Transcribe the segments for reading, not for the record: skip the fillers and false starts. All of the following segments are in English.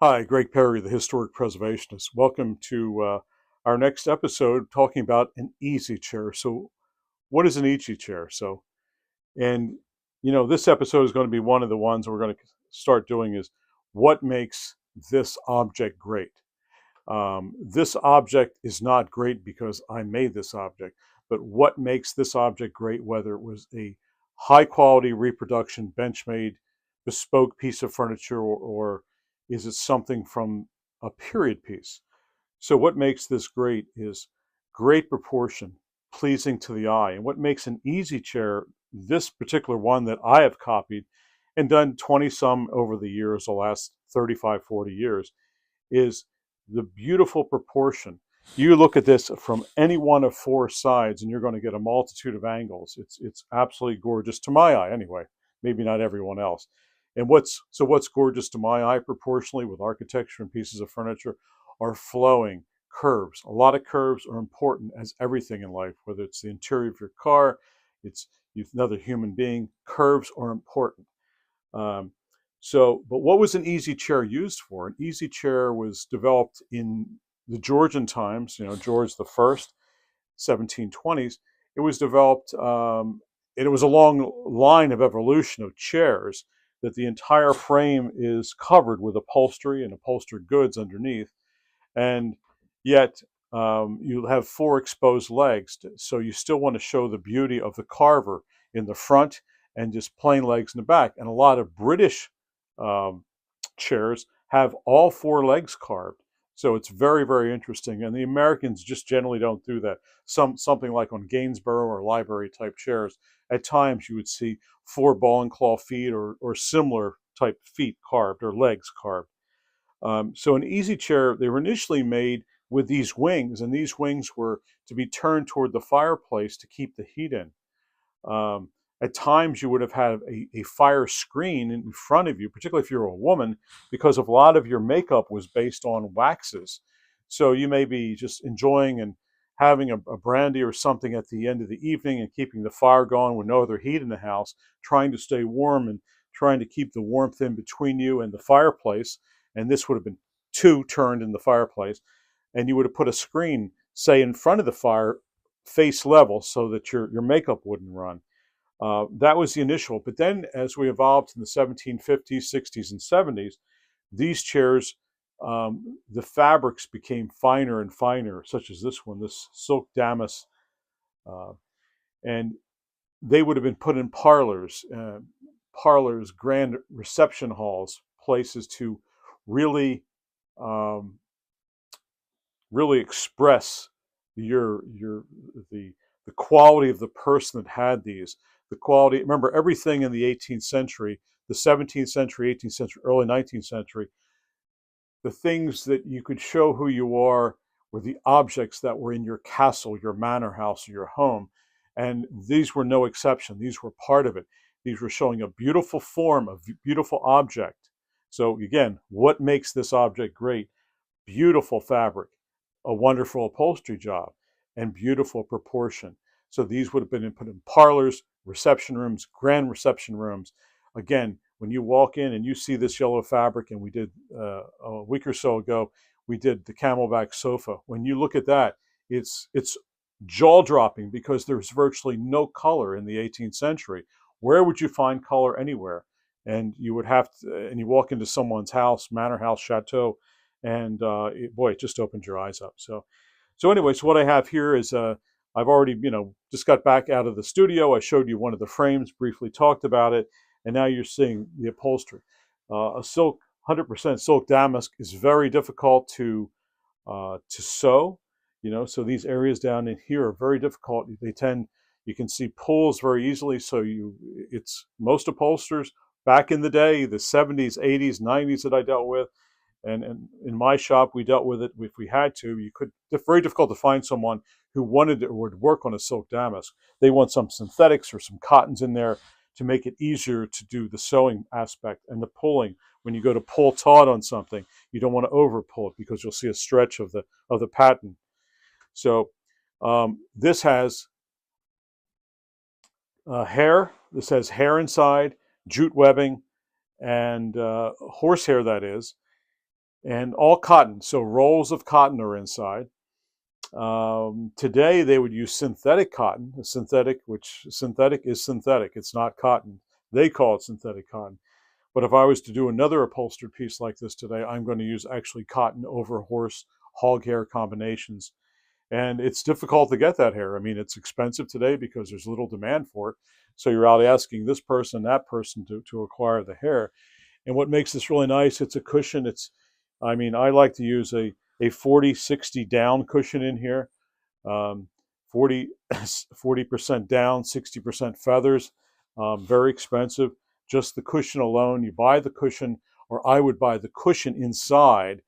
Hi, Gregg Perry, the historic preservationist. Welcome to our next episode talking about an easy chair. So, what is an easy chair? And this episode is going to be one of the ones we're going to start doing is what makes this object great? This object is not great because I made this object, but what makes this object great, whether it was a high quality reproduction, bench-made, bespoke piece of furniture, or is it something from a period piece? So what makes this great is great proportion, pleasing to the eye. And what makes an easy chair, this particular one that I have copied and done 20 some over the years, the last 35, 40 years, is the beautiful proportion. You look at this from any one of four sides and you're going to get a multitude of angles. It's absolutely gorgeous to my eye anyway, maybe not everyone else. And what's gorgeous to my eye proportionally with architecture and pieces of furniture are flowing curves. A lot of curves are important as everything in life, whether it's the interior of your car, it's another human being, curves are important. Um, but what was an easy chair used for? An easy chair was developed in the Georgian times, George the First, 1720s. It was developed, and it was a long line of evolution of chairs that the entire frame is covered with upholstery and upholstered goods underneath. And yet you have four exposed legs. So you still want to show the beauty of the carver in the front and just plain legs in the back. And a lot of British um, chairs have all four legs carved. So it's very, very interesting. And the Americans just generally don't do that. Something like on Gainsborough or library type chairs, at times you would see four ball and claw feet or similar type feet carved or legs carved. So an easy chair, they were initially made with these wings, and these wings were to be turned toward the fireplace to keep the heat in. Um, at times, you would have had a fire screen in front of you, particularly if you're a woman, because a lot of your makeup was based on waxes. So you may be just enjoying and having a brandy or something at the end of the evening and keeping the fire going with no other heat in the house, trying to stay warm and trying to keep the warmth in between you and the fireplace. And this would have been two turned in the fireplace. And you would have put a screen, say, in front of the fire, face level, so that your makeup wouldn't run. That was the initial. But then as we evolved in the 1750s, 60s, and 70s, these chairs, the fabrics became finer and finer, such as this one, this silk damask. Uh, and they would have been put in parlors, grand reception halls, places to really, um, really express your the quality of the person that had these. The quality. Remember, everything in the 18th century, the 17th century, 18th century, early 19th century, the things that you could show who you are were the objects that were in your castle, your manor house, or your home. And these were no exception. These were part of it. These were showing a beautiful form, a beautiful object. So again, what makes this object great? Beautiful fabric, a wonderful upholstery job, and beautiful proportion. So these would have been put in parlors, reception rooms, grand reception rooms. Again, when you walk in and you see this yellow fabric, and we did a week or so ago, we did the camelback sofa. When you look at that, it's jaw dropping because there's virtually no color in the 18th century. Where would you find color anywhere? And you would have to, and you walk into someone's house, manor house, chateau, and boy, it just opens your eyes up. So anyway, so what I have here is I've already just got back out of the studio. I showed you one of the frames, briefly talked about it, and now you're seeing the upholstery. A silk, 100% silk damask is very difficult to sew. So these areas down in here are very difficult. You can see pulls very easily. So it's most upholsterers back in the day, the 70s, 80s, 90s that I dealt with. And in my shop, we dealt with it if we had to. It's very difficult to find someone who wanted or would work on a silk damask. They want some synthetics or some cottons in there to make it easier to do the sewing aspect and the pulling. When you go to pull taut on something, you don't want to over pull it because you'll see a stretch of the pattern. So this has hair. This has hair inside, jute webbing, and horsehair, that is. and all cotton. So rolls of cotton are inside. Today they would use synthetic cotton, which synthetic is synthetic. It's not cotton. They call it synthetic cotton. But if I was to do another upholstered piece like this today, I'm going to use actually cotton over horse hog hair combinations. And it's difficult to get that hair. I mean, it's expensive today because there's little demand for it. So you're out asking this person, that person to acquire the hair. And what makes this really nice, it's a cushion. I mean, I like to use a 40-60 down cushion in here. Um, 40% down, 60% feathers. Very expensive. Just the cushion alone. You buy the cushion, or I would buy the cushion inside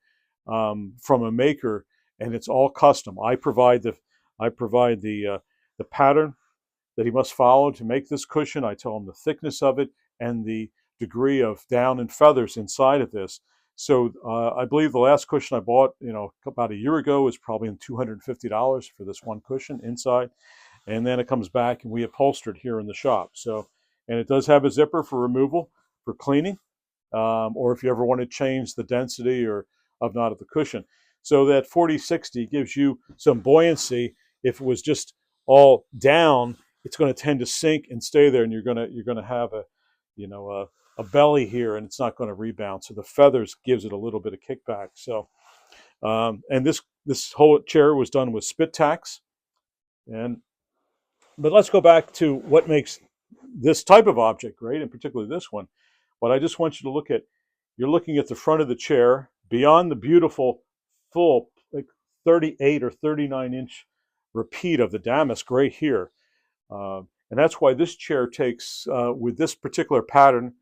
from a maker, and it's all custom. I provide the pattern that he must follow to make this cushion. I tell him the thickness of it and the degree of down and feathers inside of this. So I believe the last cushion I bought, about a year ago was probably $250 for this one cushion inside. And then it comes back and we upholstered here in the shop. So, and it does have a zipper for removal, for cleaning, or if you ever want to change the density or of not of the cushion. So that 40-60 gives you some buoyancy. If it was just all down, it's going to tend to sink and stay there, and you're going to have a belly here, and it's not going to rebound. So the feathers gives it a little bit of kickback. So and this whole chair was done with spit tacks. But let's go back to what makes this type of object great, and particularly this one. What I just want you to look at, you're looking at the front of the chair beyond the beautiful full, like 38 or 39-inch repeat of the damask right here. And that's why this chair takes, with this particular pattern,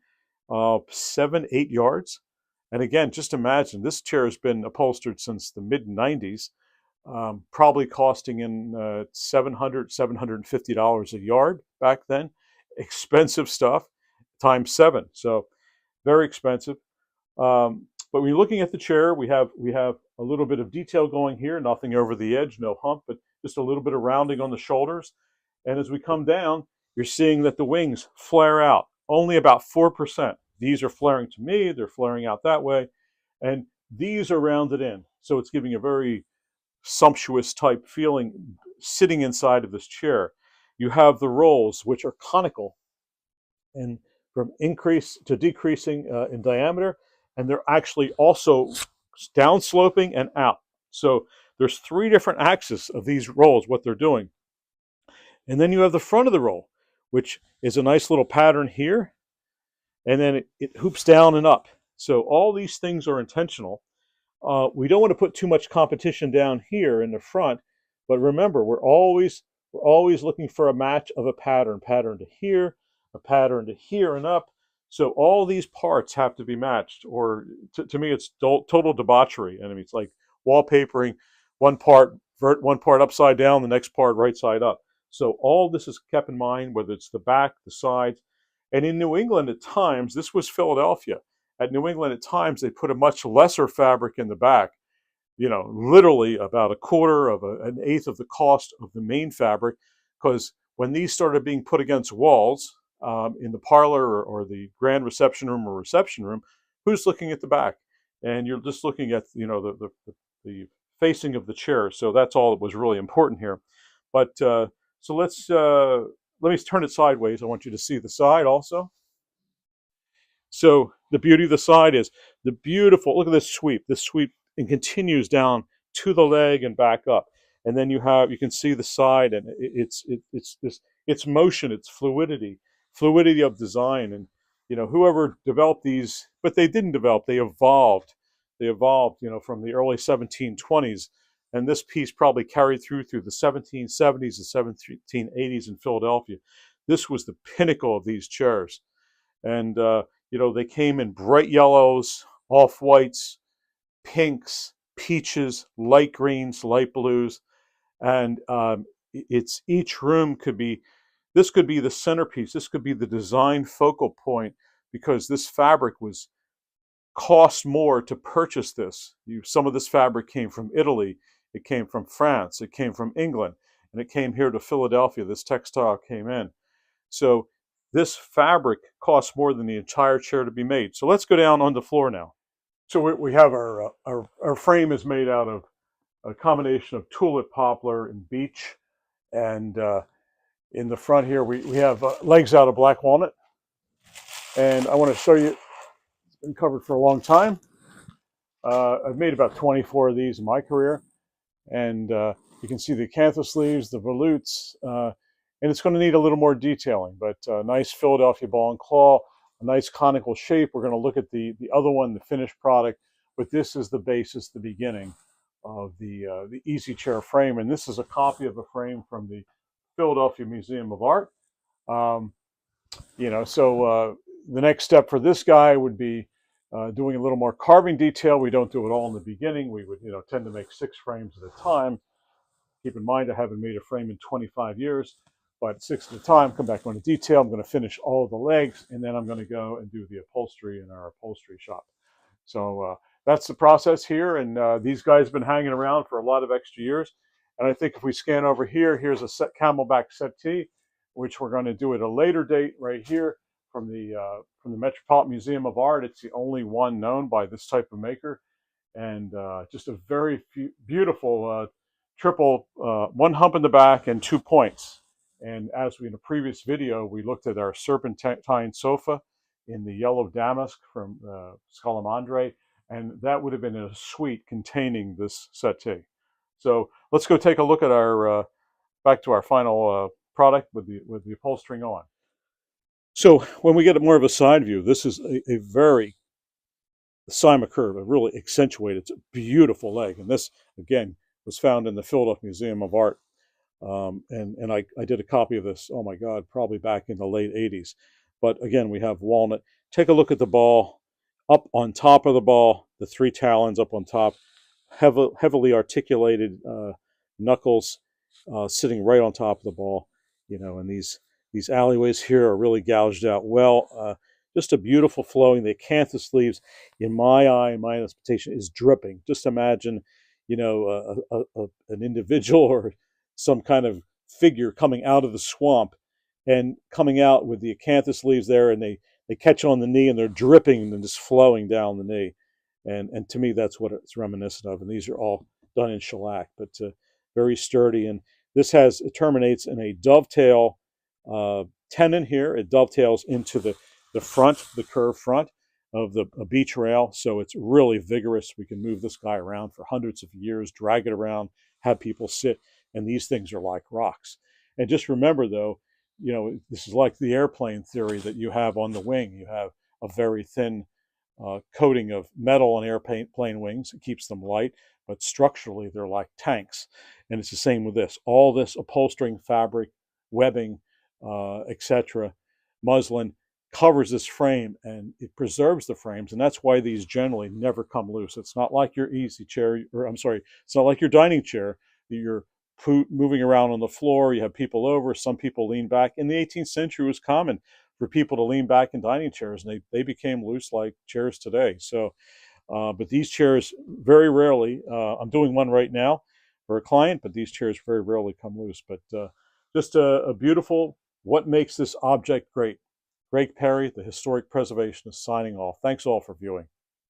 7-8 yards. And again, just imagine, this chair has been upholstered since the mid-90s, probably costing in $750 a yard back then. Expensive stuff, times 7. So very expensive. But when you're looking at the chair, we have a little bit of detail going here, nothing over the edge, no hump, but just a little bit of rounding on the shoulders. And as we come down, you're seeing that the wings flare out, only about 4%. These are flaring to me, they're flaring out that way, and these are rounded in. So it's giving a very sumptuous type feeling sitting inside of this chair. You have the rolls, which are conical, and from increase to decreasing in diameter, and they're actually also downsloping and out. So there's 3 different axes of these rolls, what they're doing. And then you have the front of the roll, which is a nice little pattern here, and then it hoops down and up. So all these things are intentional. We don't want to put too much competition down here in the front, but remember, we're always looking for a match of a pattern to here, a pattern to here and up. So all these parts have to be matched, or to me, it's total debauchery. And I mean, it's like wallpapering one part upside down, the next part right side up. So all this is kept in mind, whether it's the back, the sides. And in New England at times, this was Philadelphia. At New England at times, they put a much lesser fabric in the back, literally about a quarter of an eighth of the cost of the main fabric, because when these started being put against walls in the parlor or the grand reception room or reception room, who's looking at the back? And you're just looking at, the facing of the chair. So that's all that was really important here. But so let me turn it sideways. I want you to see the side also. So the beauty of the side is the beautiful, look at this sweep. This sweep, it continues down to the leg and back up. And then you can see the side, and it's motion, it's fluidity of design. And, whoever developed these, but they didn't develop, they evolved. They evolved, from the early 1720s. And this piece probably carried through the 1770s and 1780s in Philadelphia. This was the pinnacle of these chairs. And, they came in bright yellows, off-whites, pinks, peaches, light greens, light blues. And each room this could be the centerpiece. This could be the design focal point, because this fabric cost more to purchase this. Some of this fabric came from Italy. It came from France. It came from England. And it came here to Philadelphia. This textile came in. So this fabric costs more than the entire chair to be made. So let's go down on the floor now. So we have our frame is made out of a combination of tulip poplar and beech, and in the front here we have legs out of black walnut. And I want to show you, it's been covered for a long time. I've made about 24 of these in my career, and you can see the acanthus leaves, the volutes, and it's going to need a little more detailing, but nice Philadelphia ball and claw, a nice conical shape. We're going to look at the other one, the finished product, but this is the basis, the beginning of the easy chair frame, and this is a copy of a frame from the Philadelphia Museum of Art. Um, so the next step for this guy would be doing a little more carving detail. We don't do it all in the beginning. We would, tend to make 6 frames at a time. Keep in mind, I haven't made a frame in 25 years, but 6 at a time. Come back on the detail. I'm going to finish all the legs, and then I'm going to go and do the upholstery in our upholstery shop. So that's the process here, and these guys have been hanging around for a lot of extra years. And I think if we scan over here, here's a camelback settee, which we're going to do at a later date right here from the Metropolitan Museum of Art. It's the only one known by this type of maker, and just a very beautiful triple, one hump in the back and 2 points. And as we in a previous video, we looked at our serpentine sofa in the yellow damask from Scalamandre, and that would have been a suite containing this settee. So let's go take a look at our back to our final product with the upholstering on. So when we get more of a side view, this is a very cyma curve, a really accentuated, it's a beautiful leg, and this again was found in the Philadelphia Museum of Art. And I did a copy of this, oh my God, probably back in the late 80s. But again, we have walnut. Take a look at the ball. Up on top of the ball, the 3 talons up on top, heavily articulated knuckles sitting right on top of the ball. And these alleyways here are really gouged out well. Just a beautiful flowing. The acanthus leaves, in my eye, my interpretation, is dripping. Just imagine, an individual or some kind of figure coming out of the swamp and coming out with the acanthus leaves there, and they catch on the knee and they're dripping and just flowing down the knee. And to me, that's what it's reminiscent of. And these are all done in shellac, but very sturdy. And this it terminates in a dovetail tenon here. It dovetails into the front, the curved front of the beech rail. So it's really vigorous. We can move this guy around for hundreds of years, drag it around, have people sit. And these things are like rocks. And just remember, though, this is like the airplane theory that you have on the wing. You have a very thin coating of metal on airplane wings. It keeps them light, but structurally they're like tanks. And it's the same with this. All this upholstering fabric, webbing, etc., muslin covers this frame, and it preserves the frames. And that's why these generally never come loose. It's not like your easy chair, or I'm sorry, it's not like your dining chair. You're moving around on the floor, you have people over, some people lean back. In the 18th century, it was common for people to lean back in dining chairs, and they became loose like chairs today. So, but these chairs very rarely, I'm doing one right now for a client, but these chairs very rarely come loose. But just a beautiful, what makes this object great. Gregg Perry, the historic preservationist, signing off. Thanks all for viewing.